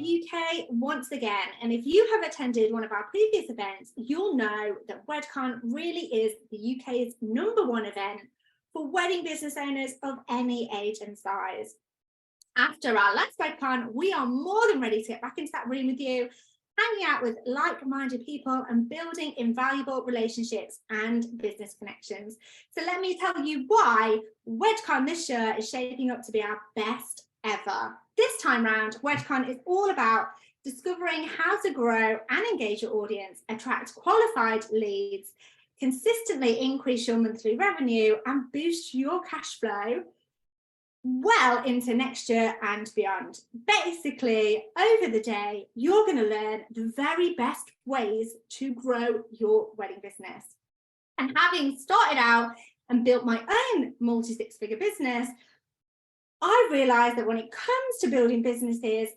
the UK once again. And if you have attended one of our previous events, you'll know that WedCon really is the UK's #1 event for wedding business owners of any age and size. After our last WedCon, we are more than ready to get back into that room with you, hanging out with like-minded people and building invaluable relationships and business connections. So let me tell you why WedCon this year is shaping up to be our best ever. This time round, WedCon is all about discovering how to grow and engage your audience, attract qualified leads, consistently increase your monthly revenue, and boost your cash flow well into next year and beyond. Basically, over the day, you're going to learn the very best ways to grow your wedding business. And having started out and built my own multi-six-figure business, I realized that when it comes to building businesses,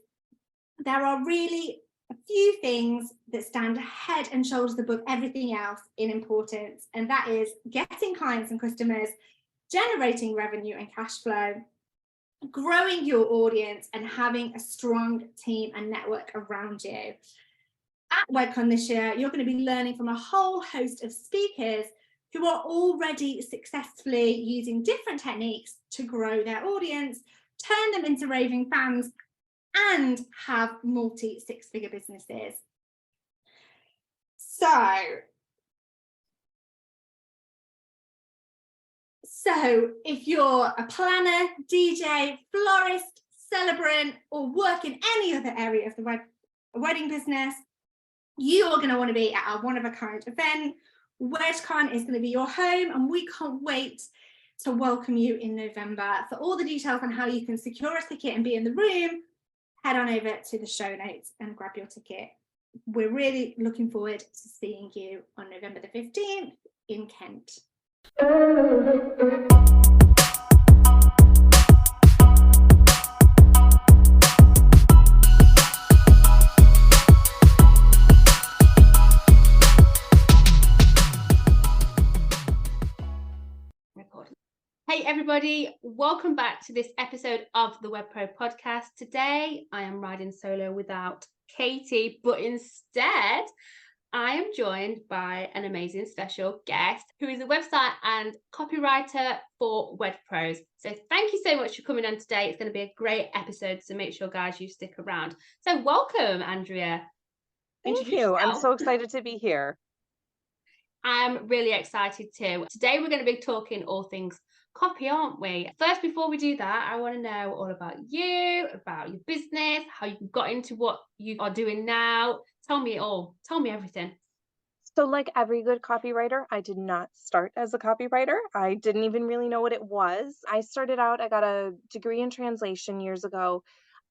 there are really a few things that stand head and shoulders above everything else in importance. And that is getting clients and customers, generating revenue and cash flow, growing your audience, and having a strong team and network around you. At WedCon this year, you're going to be learning from a whole host of speakers who are already successfully using different techniques to grow their audience, turn them into raving fans, and have multi-six-figure businesses. So if you're a planner, DJ, florist, celebrant, or work in any other area of the wedding business, you are going to want to be at our one-of-a-kind event. WedCon is going to be your home, and we can't wait to welcome you in November. For all the details on how you can secure a ticket and be in the room, head on over to the show notes and grab your ticket. We're really looking forward to seeing you on November the 15th in Kent. Hey everybody, welcome back to this episode of the WedPro podcast. Today I am riding solo without Katie, but instead I am joined by an amazing special guest who is a website and copywriter for WedPros. So thank you so much for coming on today. It's going to be a great episode, so make sure guys you stick around. So welcome, Andrea. Thank you. I'm so excited to be here. I'm really excited too. Today we're going to be talking all things copy, aren't we? First, before we do that, I want to know all about you, about your business, how you got into what you are doing now. Tell me it all. Tell me everything. So like every good copywriter, I did not start as a copywriter. I didn't even really know what it was. I started out, I got a degree in translation years ago.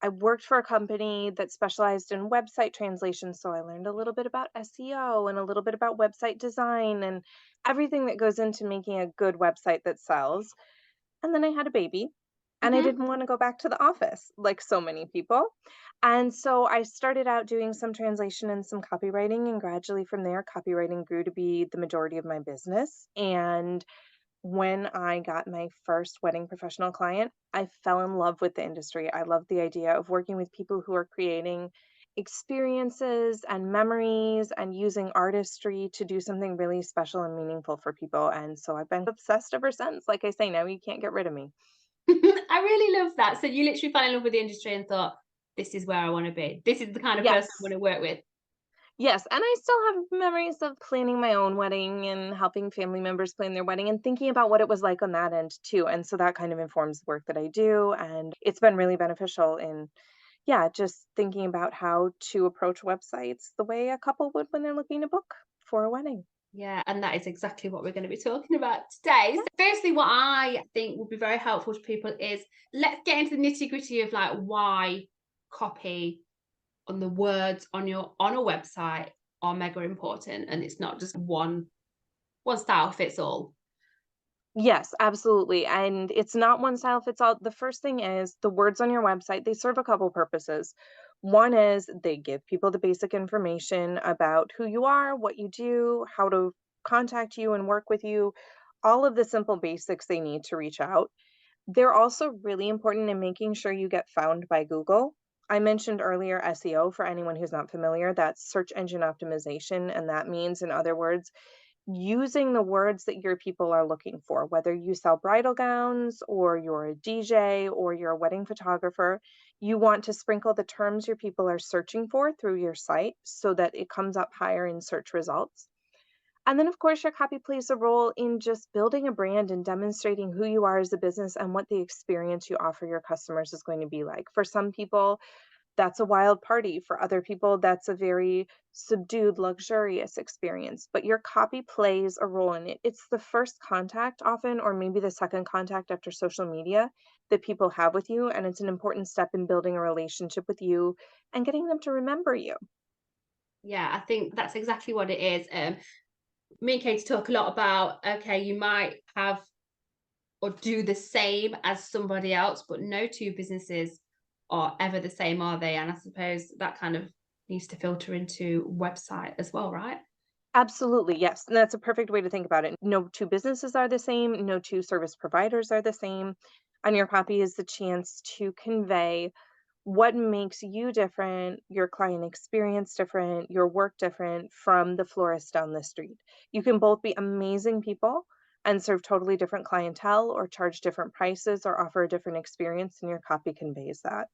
I worked for a company that specialized in website translation. So I learned a little bit about SEO and a little bit about website design and everything that goes into making a good website that sells. And then I had a baby and I didn't want to go back to the office like so many people. And so I started out doing some translation and some copywriting, and gradually from there, copywriting grew to be the majority of my business. And when I got my first wedding professional client, I fell in love with the industry. I love the idea of working with people who are creating experiences and memories and using artistry to do something really special and meaningful for people. And so I've been obsessed ever since. Like I say, now you can't get rid of me. I really love that. So you literally fell in love with the industry and thought, this is where I want to be. This is the kind of person I want to work with. Yes, and I still have memories of planning my own wedding and helping family members plan their wedding and thinking about what it was like on that end too. And so that kind of informs the work that I do. And it's been really beneficial in, just thinking about how to approach websites the way a couple would when they're looking to book for a wedding. Yeah, and that is exactly what we're going to be talking about today. So firstly, what I think would be very helpful to people is let's get into the nitty-gritty of like why copy on the words on a website are mega important, and it's not just one style fits all. Yes, absolutely. And it's not one style fits all. The first thing is the words on your website, they serve a couple purposes. One is they give people the basic information about who you are, what you do, how to contact you and work with you, all of the simple basics they need to reach out. They're also really important in making sure you get found by Google. I mentioned earlier SEO. For anyone who's not familiar, that's search engine optimization. And that means, in other words, using the words that your people are looking for, whether you sell bridal gowns or you're a DJ or you're a wedding photographer, you want to sprinkle the terms your people are searching for through your site so that it comes up higher in search results. And then, of course, your copy plays a role in just building a brand and demonstrating who you are as a business and what the experience you offer your customers is going to be like. For some people, that's a wild party. For other people, that's a very subdued, luxurious experience. But your copy plays a role in it. It's the first contact, often, or maybe the second contact after social media that people have with you. And it's an important step in building a relationship with you and getting them to remember you. Yeah, I think that's exactly what it is. Me and Katie talk a lot about, okay, you might have or do the same as somebody else, but no two businesses are ever the same, are they? And I suppose that kind of needs to filter into website as well, right? Absolutely, yes. And that's a perfect way to think about it. No two businesses are the same, no two service providers are the same. And your copy is the chance to convey what makes you different, your client experience different, your work different from the florist down the street. You can both be amazing people and serve totally different clientele or charge different prices or offer a different experience, and your copy conveys that.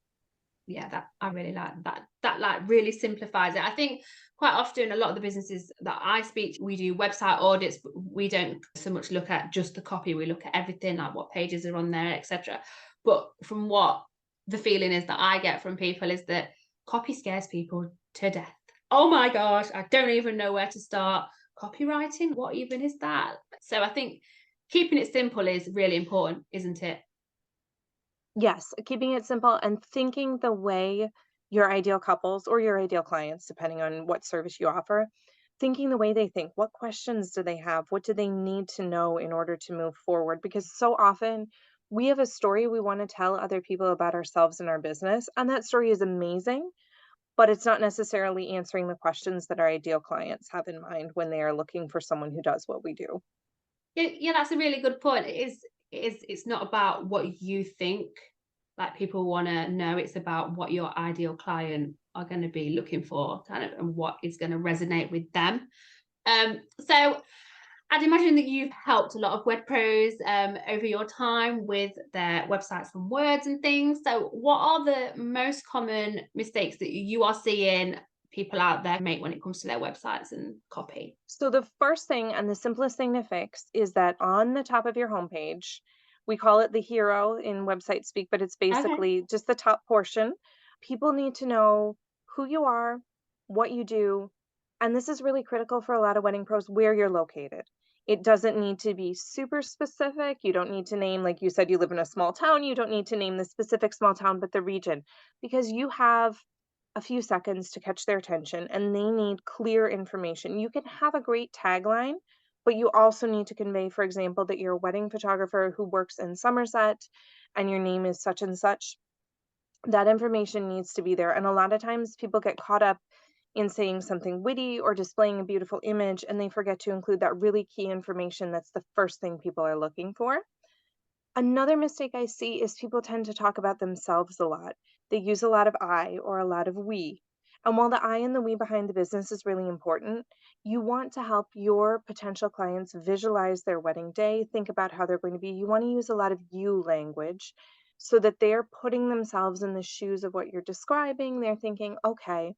Yeah, that I really like that. That like really simplifies it. I think quite often a lot of the businesses that I speak to, we do website audits, but we don't so much look at just the copy. We look at everything, like what pages are on there, etc. But from what the feeling is that I get from people is that copy scares people to death. Oh my gosh, I don't even know where to start. Copywriting, what even is that? So I think keeping it simple is really important, isn't it? Yes, keeping it simple and thinking the way your ideal couples or your ideal clients, depending on what service you offer, thinking the way they think. What questions do they have? What do they need to know in order to move forward? Because so often we have a story we want to tell other people about ourselves and our business, and that story is amazing, but it's not necessarily answering the questions that our ideal clients have in mind when they are looking for someone who does what we do. Yeah, that's a really good point. It's not about what you think like people want to know. It's about what your ideal client are going to be looking for, kind of, and what is going to resonate with them. So I'd imagine that you've helped a lot of web pros over your time with their websites and words and things. So what are the most common mistakes that you are seeing people out there make when it comes to their websites and copy? So the first thing and the simplest thing to fix is that on the top of your homepage, we call it the hero in website speak, but it's Okay. basically just the top portion. People need to know who you are, what you do, and this is really critical for a lot of wedding pros, where you're located. It doesn't need to be super specific. You don't need to name, like you said, you live in a small town. You don't need to name the specific small town, but the region, because you have a few seconds to catch their attention and they need clear information. You can have a great tagline, but you also need to convey, for example, that you're a wedding photographer who works in Somerset and your name is such and such. That information needs to be there. And a lot of times people get caught up in saying something witty or displaying a beautiful image and they forget to include that really key information that's the first thing people are looking for. Another mistake I see is people tend to talk about themselves a lot. They use a lot of I or a lot of we. And while the I and the we behind the business is really important, you want to help your potential clients visualize their wedding day, think about how they're going to be. You want to use a lot of you language so that they're putting themselves in the shoes of what you're describing. They're thinking, okay,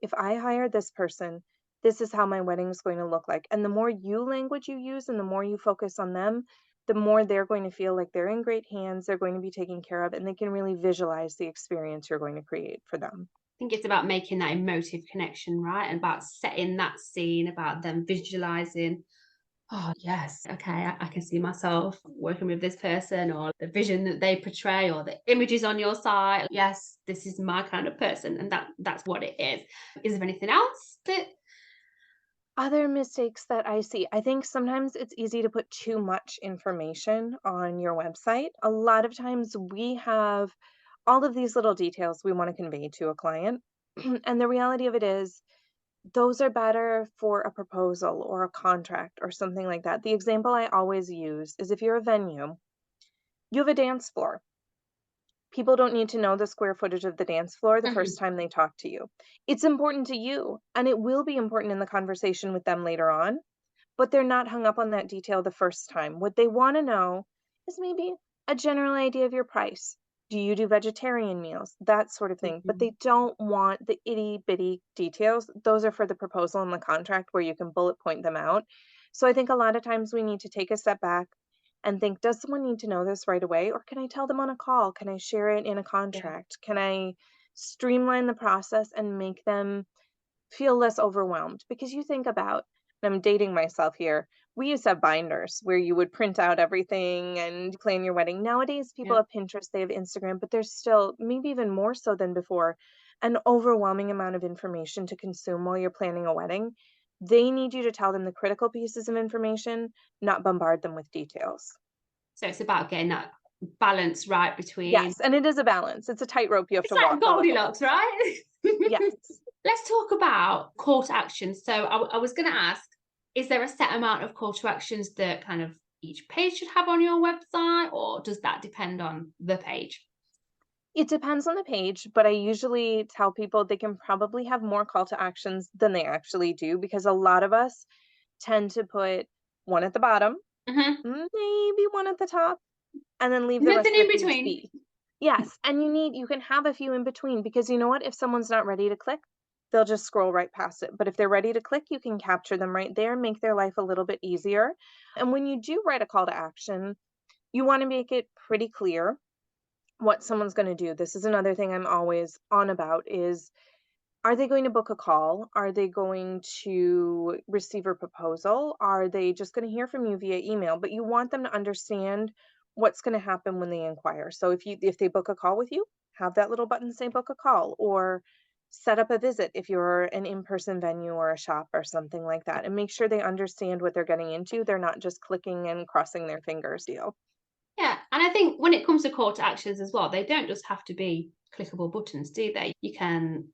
if I hire this person, this is how my wedding is going to look like. And the more you language you use and the more you focus on them, the more they're going to feel like they're in great hands, they're going to be taken care of, and they can really visualize the experience you're going to create for them. Think it's about making that emotive connection, right? And about setting that scene, about them visualizing, oh, yes, okay, I can see myself working with this person, or the vision that they portray, or the images on your site. Yes, this is my kind of person. And that's what it is. Is there anything else that Other mistakes that I see, I think sometimes it's easy to put too much information on your website. A lot of times we have all of these little details we want to convey to a client. And the reality of it is, those are better for a proposal or a contract or something like that. The example I always use is if you're a venue, you have a dance floor. People don't need to know the square footage of the dance floor the Mhm. first time they talk to you. It's important to you, and it will be important in the conversation with them later on, but they're not hung up on that detail the first time. What they want to know is maybe a general idea of your price. Do you do vegetarian meals? That sort of thing. But Mhm. they don't want the itty bitty details. Those are for the proposal and the contract where you can bullet point them out. So I think a lot of times we need to take a step back and think, does someone need to know this right away? Or can I tell them on a call? Can I share it in a Yeah. contract? Can I streamline the process and make them feel less overwhelmed? Because you think about, and I'm dating myself here, we used to have binders where you would print out everything and plan your wedding. Nowadays, people Yeah. have Pinterest, they have Instagram, but there's still, maybe even more so than before, an overwhelming amount of information to consume while you're planning a wedding. They need you to tell them the critical pieces of information, not bombard them with details. So it's about getting that balance right between. Yes, and it is a balance. It's a tightrope you have It's to like walk a little bit. Goldilocks, right? Yes. Let's talk about call to action. So I was going to ask, is there a set amount of call to actions that kind of each page should have on your website, or does that depend on the page? It depends on the page, but I usually tell people they can probably have more call to actions than they actually do because a lot of us tend to put one at the bottom, Hmm. maybe one at the top, and then leave the rest Nothing of in the page between. be. Yes, and you can have a few in between because you know what? If someone's not ready to click, they'll just scroll right past it. But if they're ready to click, you can capture them right there, make their life a little bit easier. And when you do write a call to action, you want to make it pretty clear what someone's going to do. This is another thing I'm always on about is, are they going to book a call? Are they going to receive a proposal? Are they just going to hear from you via email? But you want them to understand what's going to happen when they inquire. So if they book a call with you, have that little button say book a call, or set up a visit if you're an in-person venue or a shop or something like that, and make sure they understand what they're getting into. They're not just clicking and crossing their fingers deal. Yeah, and I think when it comes to call to actions as well, they don't just have to be clickable buttons, do they? You can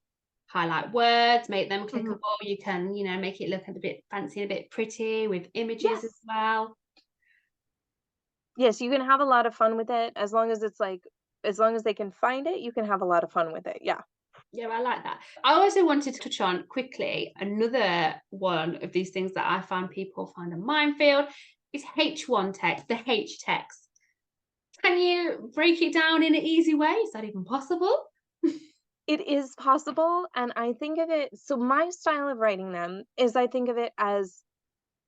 highlight words, make them Mhm. clickable. You can, make it look a bit fancy and a bit pretty with images as Yes. well. Yes, you can have a lot of fun with it as long as it's like, as long as they can find it, you can have a lot of fun with it. Yeah. Yeah, I like that. I also wanted to touch on quickly another one of these things that I find people find a minefield is H1 text, the H text. Can you break it down in an easy way? Is that even possible? It is possible, and I think of it, so my style of writing them is I think of it as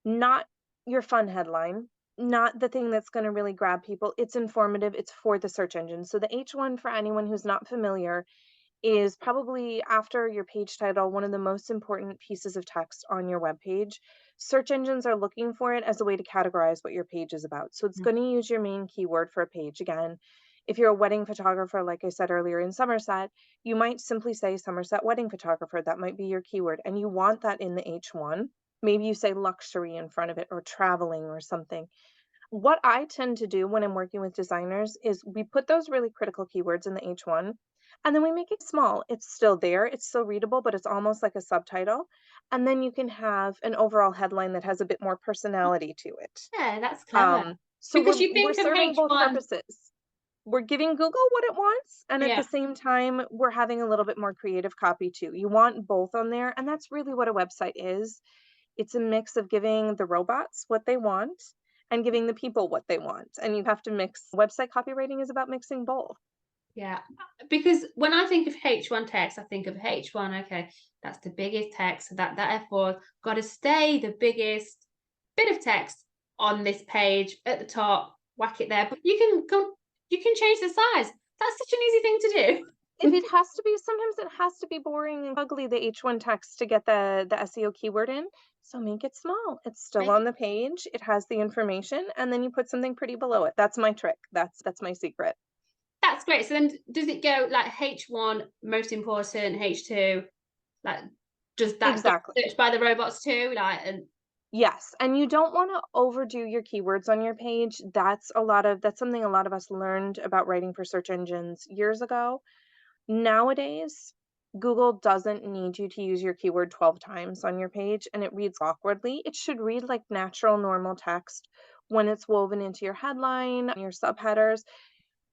not your fun headline, not the thing that's gonna really grab people. It's informative, it's for the search engine. So the H1, for anyone who's not familiar, is probably after your page title, one of the most important pieces of text on your web page. Search engines are looking for it as a way to categorize what your page is about. So it's Mm. going to use your main keyword for a page. Again, if you're a wedding photographer, like I said earlier in Somerset, you might simply say Somerset wedding photographer. That might be your keyword. And you want that in the H1. Maybe you say luxury in front of it or traveling or something. What I tend to do when I'm working with designers is we put those really critical keywords in the H1 and then we make it small. It's still there, it's still readable, but it's almost like a subtitle. And then you can have an overall headline that has a bit more personality to it. Yeah, that's clever. So Because you we're think of serving both H1, purposes. We're giving Google what it wants, and at the yeah, same time, we're having a little bit more creative copy too. You want both on there, and that's really what a website is. It's a mix of giving the robots what they want and giving the people what they want. And you have to mix. Website copywriting is about mixing both. yeah. Because when I think of H1 text, I think of H1, okay, that's the biggest text. So that therefore got to stay the biggest bit of text on this page at the top, whack it there. But you can change the size. That's such an easy thing to If do. it has to be, sometimes it has to be boring and ugly, the H1 text, to get the SEO keyword in. So make it small. It's still Make on the page. It has the information, and then you put something pretty below it. That's my trick. That's my secret. That's great. So then does it go like H1 most important, H2, like does that get Exactly. searched by the robots too? Like and Yes, and you don't want to overdo your keywords on your page. That's something a lot of us learned about writing for search engines years ago. Nowadays, Google doesn't need you to use your keyword 12 times on your page and it reads awkwardly. It should read like natural, normal text when it's woven into your headline, your subheaders.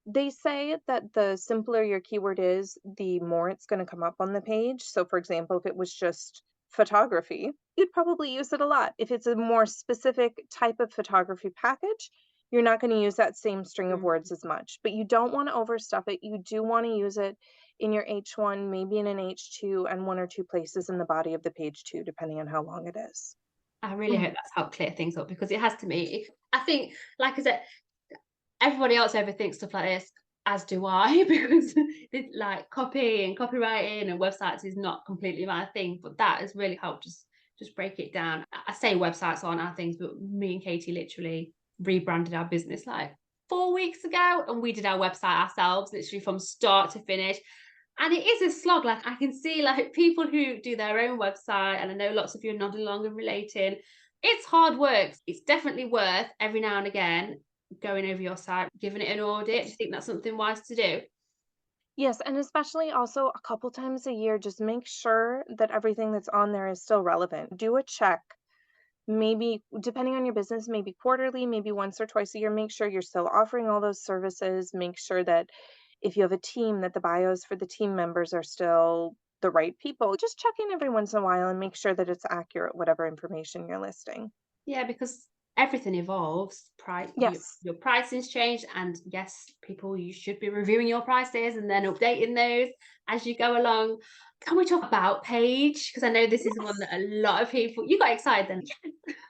They say that the simpler your keyword is, the more it's going to come up on the page. So, for example, if it was just photography, you'd probably use it a lot. If it's a more specific type of photography package, you're not going to use that same string of words as much. But you don't want to overstuff it. You do want to use it in your H1, maybe in an H2, and one or two places in the body of the page too, depending on how long it is. I really hope that's helped clear things up, because it has to me. I think, like I said, everybody else overthinks stuff like this, as do I, because like copy and copywriting and websites is not completely my thing, but that has really helped just break it down. I say websites aren't our things, but me and Katie literally rebranded our business like 4 weeks ago, and we did our website ourselves, literally from start to finish. And it is a slog. Like, I can see like people who do their own website, and I know lots of you are nodding along and relating. It's hard work. It's definitely worth every now and again going over your site, giving it an audit. Do you think that's something wise to do? Yes, and especially also a couple times a year, just make sure that everything that's on there is still relevant. Do a check, maybe depending on your business, maybe quarterly, maybe once or twice a year. Make sure you're still offering all those services. Make sure that if you have a team, that the bios for the team members are still the right people. Just check in every once in a while and make sure that it's accurate, whatever information you're listing. Yeah, because everything evolves. Yes. Your pricing's changed, and yes, people, you should be reviewing your prices and then updating those as you go along. Can we talk about page? Because I know this is one that a lot of people, you got excited then.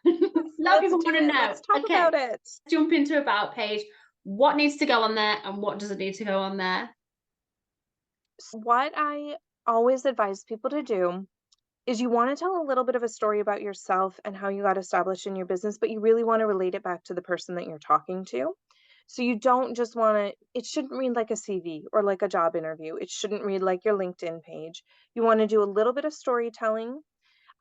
A lot of people want to know. Let's talk Okay, about it. jump into about page. What needs to go on there and what doesn't need to go on there? What I always advise people to do is you want to tell a little bit of a story about yourself and how you got established in your business, but you really want to relate it back to the person that you're talking to. So you don't just want to, it shouldn't read like a CV or like a job interview. It shouldn't read like your LinkedIn page. You want to do a little bit of storytelling.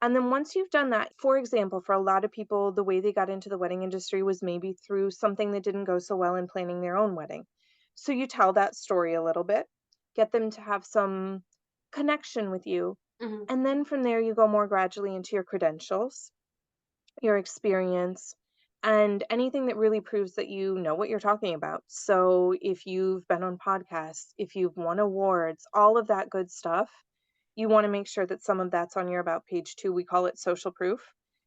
And then once you've done that, for example, for a lot of people, the way they got into the wedding industry was maybe through something that didn't go so well in planning their own wedding. So you tell that story a little bit, get them to have some connection with you. Mm-hmm. And then from there, you go more gradually into your credentials, your experience, and anything that really proves that you know what you're talking about. So if you've been on podcasts, if you've won awards, all of that good stuff, you want to make sure that some of that's on your about page too. We call it social proof.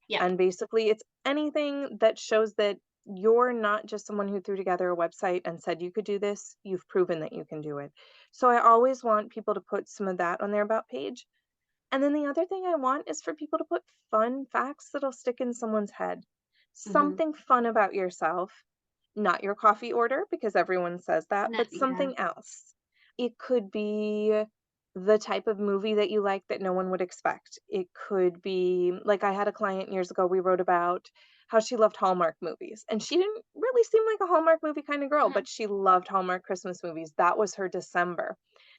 Yeah. And basically, it's anything that shows that you're not just someone who threw together a website and said you could do this, you've proven that you can do it. So I always want people to put some of that on their about page. And then the other thing I want is for people to put fun facts that'll stick in someone's head. Mm-hmm. Something fun about yourself, not your coffee order, because everyone says that, but Yeah. something else. It could be the type of movie that you like that no one would expect. It could be like I had a client years ago, we wrote about how she loved Hallmark movies. And she didn't really seem like a Hallmark movie kind of girl, Mm-hmm. but she loved Hallmark Christmas movies. That was her December.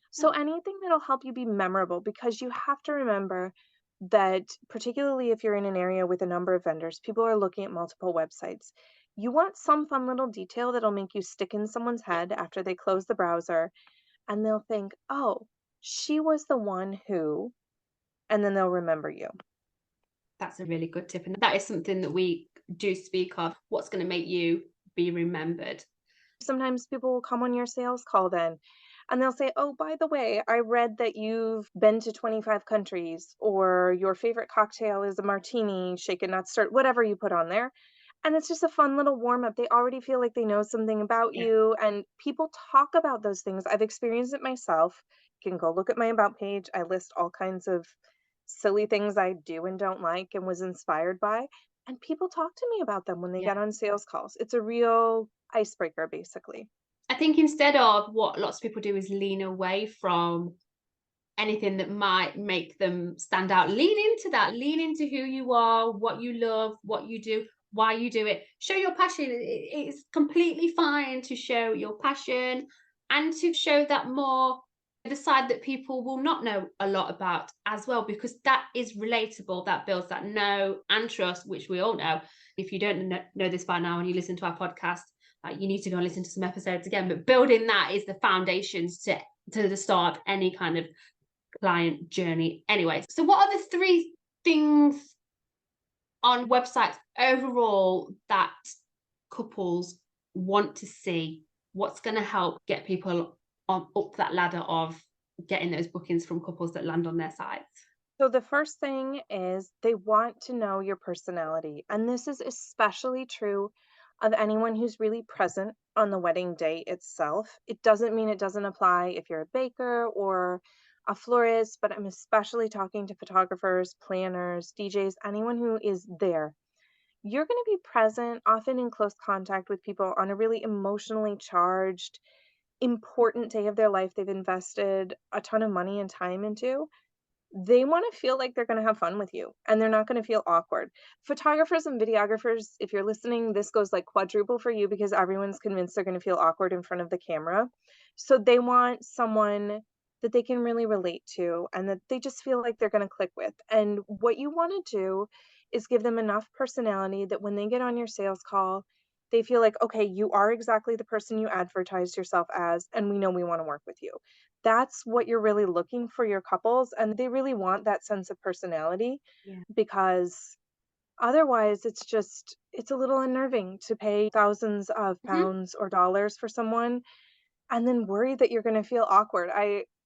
So anything that'll help you be memorable, because you have to remember that particularly if you're in an area with a number of vendors, people are looking at multiple websites. You want some fun little detail that'll make you stick in someone's head after they close the browser and they'll think, oh, she was the one who, and then they'll remember you. That's a really good tip. And that is something that we do speak of. What's going to make you be remembered? Sometimes people will come on your sales call then and they'll say, oh, by the way, I read that you've been to 25 countries, or your favorite cocktail is a martini, shaken, not stirred, whatever you put on there. And it's just a fun little warm up. They already feel like they know something about you, and people talk about those things. I've experienced it myself. You can go look at my about page. I list all kinds of silly things I do and don't like and was inspired by. And people talk to me about them when they get on sales calls. It's a real icebreaker, basically. I think instead of what lots of people do is lean away from anything that might make them stand out. Lean into that. Lean into who you are, what you love, what you do, why you do it. Show your passion. It's completely fine to show your passion and to show that more, the side that people will not know a lot about as well, because that is relatable. That builds that know and trust, which we all know. If you don't know this by now and you listen to our podcast, you need to go and listen to some episodes again. But building that is the foundations to the start of any kind of client journey anyway. So what are the 3 things on websites overall that couples want to see what's going to help get people on up that ladder of getting those bookings from couples that land on their sites? So the first thing is they want to know your personality. And this is especially true of anyone who's really present on the wedding day itself. It doesn't mean it doesn't apply if you're a baker or a florist, but I'm especially talking to photographers, planners, DJs, anyone who is there. You're going to be present, often in close contact with people on a really emotionally charged, important day of their life they've invested a ton of money and time into. They wanna feel like they're gonna have fun with you, and they're not gonna feel awkward. Photographers and videographers, if you're listening, this goes like quadruple for you because everyone's convinced they're gonna feel awkward in front of the camera. So they want someone that they can really relate to and that they just feel like they're gonna click with. And what you wanna do is give them enough personality that when they get on your sales call, they feel like, okay, you are exactly the person you advertised yourself as, and we know we wanna work with you. That's what you're really looking for your couples, and they really want that sense of personality Yeah. because otherwise it's a little unnerving to pay thousands of Mhm. pounds or dollars for someone and then worry that you're going to feel awkward.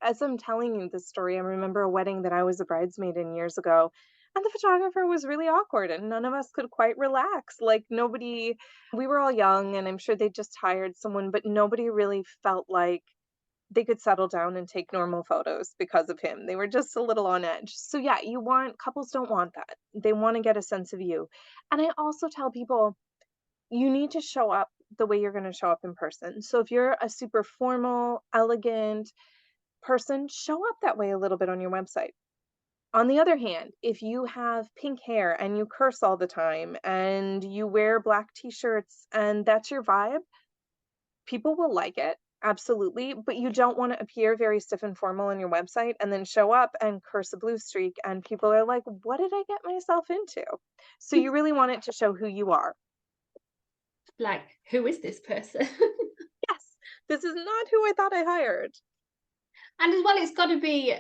As I'm telling you this story, I remember a wedding that I was a bridesmaid in years ago, and the photographer was really awkward and none of us could quite relax. Like nobody, we were all young and I'm sure they just hired someone, but nobody really felt like they could settle down and take normal photos because of him. They were just a little on edge. So yeah, couples don't want that. They want to get a sense of you. And I also tell people you need to show up the way you're going to show up in person. So if you're a super formal, elegant person, show up that way a little bit on your website. On the other hand, if you have pink hair and you curse all the time and you wear black t-shirts and that's your vibe, people will like it, absolutely, but you don't wanna appear very stiff and formal on your website and then show up and curse a blue streak, and people are like, "What did I get myself into?" So you really want it to show who you are. Like, who is this person? "Yes, this is not who I thought I hired." And as well, it's got to be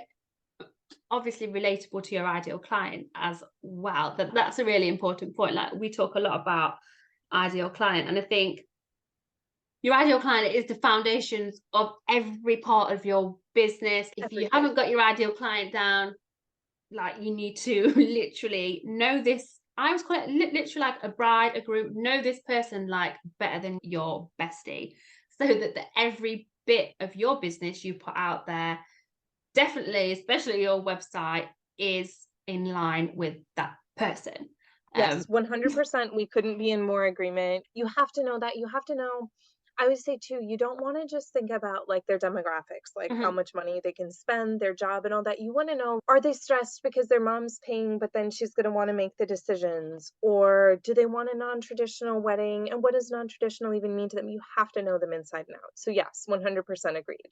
obviously relatable to your ideal client as well. That's a really important point. Like, we talk a lot about ideal client, and I think your ideal client is the foundations of every part of your business. If you Everything. haven't got your ideal client down, like, you need to literally know this. I always call it literally like a bride, a groom, know this person like better than your bestie, so that every bit of your business you put out there, definitely, especially your website, is in line with that person. Yes, 100%. We couldn't be in more agreement. You have to know that. You have to know. I would say too, you don't want to just think about like their demographics, like how Mhm. much money they can spend, their job, and all that. You want to know, are they stressed because their mom's paying, but then she's going to want to make the decisions? Or do they want a non traditional wedding? And what does non traditional even mean to them? You have to know them inside and out. So, yes, 100% agreed.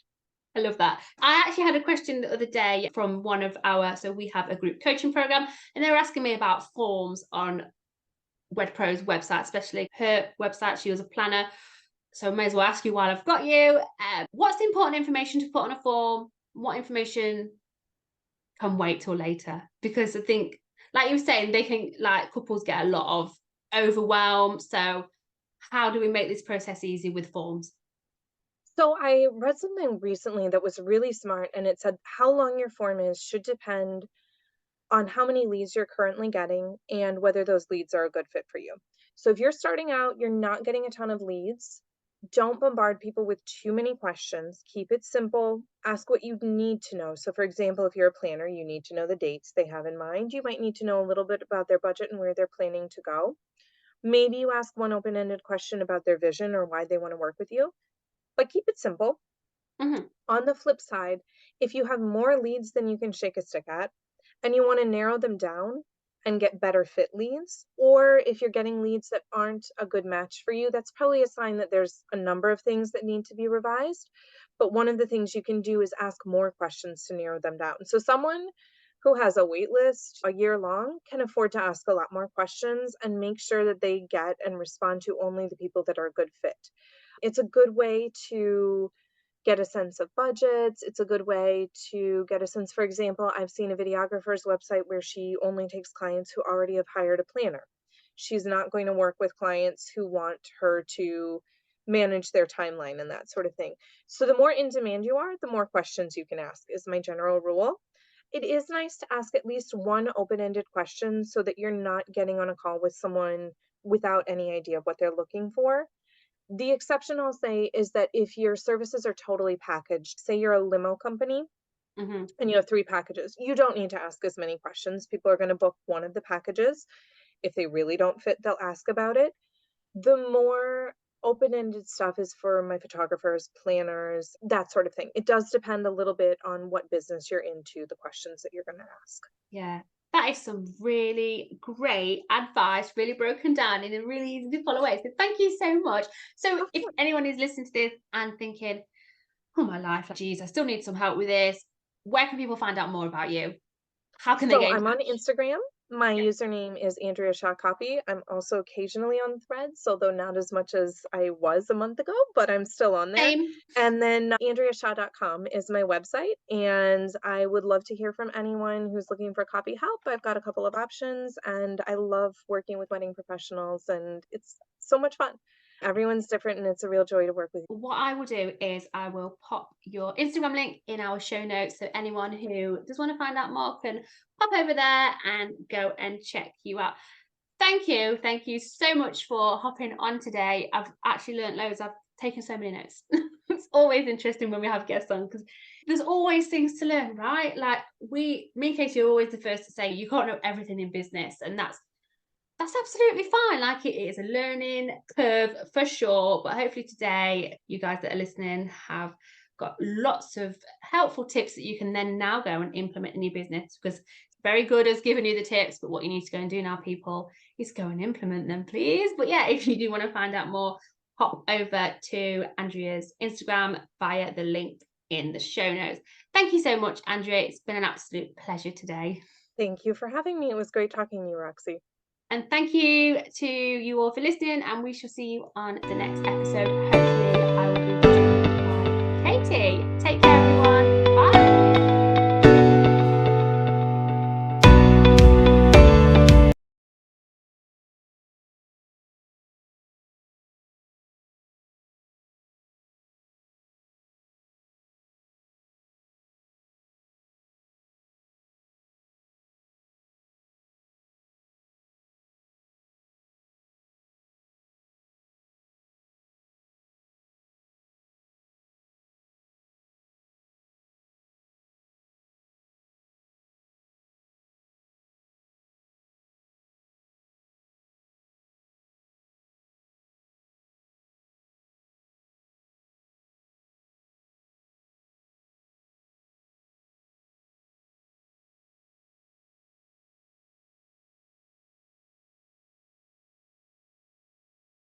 I love that. I actually had a question the other day from one of so we have a group coaching program, and they were asking me about forms on WedPro's website, especially her website. She was a planner. So I may as well ask you while I've got you. What's the important information to put on a form? What information can wait till later? Because I think, like you were saying, they can, like, couples get a lot of overwhelm. So how do we make this process easy with forms? So I read something recently that was really smart, and it said how long your form is should depend on how many leads you're currently getting and whether those leads are a good fit for you. So if you're starting out, you're not getting a ton of leads, don't bombard people with too many questions. Keep it simple. Ask what you need to know. So, for example, if you're a planner, you need to know the dates they have in mind. You might need to know a little bit about their budget and where they're planning to go. Maybe you ask one open ended question about their vision or why they want to work with you, but keep it simple. Mhm. On the flip side, if you have more leads than you can shake a stick at, and you want to narrow them down and get better fit leads, or if you're getting leads that aren't a good match for you, that's probably a sign that there's a number of things that need to be revised. But one of the things you can do is ask more questions to narrow them down. So someone who has a wait list a year long can afford to ask a lot more questions and make sure that they get and respond to only the people that are a good fit. It's a good way to get a sense of budgets. It's a good way to get a sense. For example, I've seen a videographer's website where she only takes clients who already have hired a planner. She's not going to work with clients who want her to manage their timeline and that sort of thing. So the more in demand you are, the more questions you can ask is my general rule. It is nice to ask at least one open-ended question so that you're not getting on a call with someone without any idea of what they're looking for. The exception I'll say is that if your services are totally packaged, say you're a limo company Mm-hmm. and you have 3 packages, you don't need to ask as many questions. People are going to book one of the packages. If they really don't fit, they'll ask about it. The more open-ended stuff is for my photographers, planners, that sort of thing. It does depend a little bit on what business you're into, the questions that you're going to ask. Yeah, that is some really great advice, really broken down in a really easy to follow way. So thank you so much. So if anyone is listening to this and thinking, oh my life, geez, I still need some help with this, where can people find out more about you? How can they So get in I'm on touch? Instagram. My Yeah. username is Andrea Shaw Copy. I'm also occasionally on Threads, although not as much as I was a month ago, but I'm still on there. Same. And then AndreaShaw.com is my website. And I would love to hear from anyone who's looking for copy help. I've got a couple of options, and I love working with wedding professionals, and it's so much fun. Everyone's different, and it's a real joy to work with you. What I will do is I will pop your Instagram link in our show notes, so anyone who does want to find out more can pop over there and go and check you out. Thank you so much for hopping on today. I've actually learned loads. I've taken so many notes. It's always interesting when we have guests on because there's always things to learn, right? Like me and Katie are always the first to say you can't know everything in business, and that's absolutely fine. Like it is a learning curve for sure. But hopefully today, you guys that are listening have got lots of helpful tips that you can then now go and implement in your business, because it's very good as giving you the tips, but what you need to go and do now, people, is go and implement them, please. But yeah, if you do want to find out more, hop over to Andrea's Instagram via the link in the show notes. Thank you so much, Andrea. It's been an absolute pleasure today. Thank you for having me. It was great talking to you, Roxy. And thank you to you all for listening, and we shall see you on the next episode. Hopefully I will